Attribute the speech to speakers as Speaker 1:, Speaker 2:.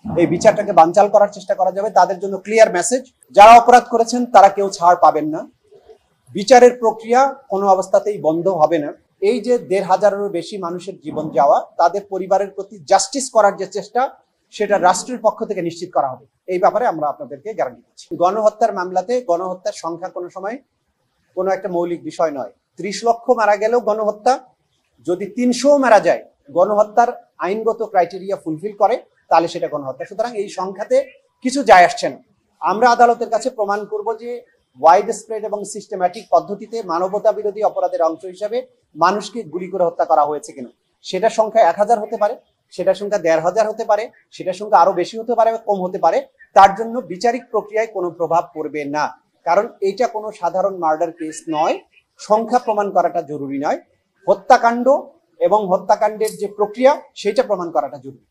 Speaker 1: এই বিচারটাকে বানচাল করার চেষ্টা করা যাবে। তাদের জন্য ক্লিয়ার মেসেজ, যারা অপরাধ করেছেন তারা কেউ ছাড় পাবেন না। বিচারের প্রক্রিয়া কোনো অবস্থাতেই বন্ধ হবে না। এই যে ১৫০০-এরও বেশি মানুষের জীবন যাওয়া, তাদের পরিবারের প্রতি জাস্টিস করার যে চেষ্টা, সেটা রাষ্ট্রের পক্ষ থেকে নিশ্চিত করা হবে। এই ব্যাপারে আমরা আপনাদেরকে গ্যারান্টি দিচ্ছি। গণহত্যার মামলাতে গণহত্যার সংখ্যা কোনো সময় কোনো একটা মৌলিক বিষয় নয়। ৩০ লক্ষ মারা গেলেও গণহত্যা, যদি ৩০০ মারা যায়, গণহত্যার আইনগত ক্রাইটেরিয়া ফুলফিল করে, তাহলে সেটা গণহত্যা। সুতরাং এই সংখ্যাতে কিছু যায় আসছে না। আমরা আদালতের কাছে প্রমাণ করব যে ওয়াইড স্প্রেড এবং সিস্টেম্যাটিক পদ্ধতিতে মানবতা বিরোধী অপরাধের অংশ হিসাবে মানুষকে গুলি করে হত্যা করা হয়েছে কিনা। সেটার সংখ্যা ১,০০০ হতে পারে, সেটার সংখ্যা ১,৫০০ হতে পারে, সেটার সংখ্যা আরো বেশি হতে পারে, কম হতে পারে। তার জন্য বিচারিক প্রক্রিয়ায় কোনো প্রভাব পড়বে না, কারণ এটা কোনো সাধারণ মার্ডার কেস নয়। সংখ্যা প্রমাণ করাটা জরুরি নয়, হত্যাকাণ্ড এবং হত্যাকাণ্ডের যে প্রক্রিয়া সেটা প্রমাণ করাটা জরুরি।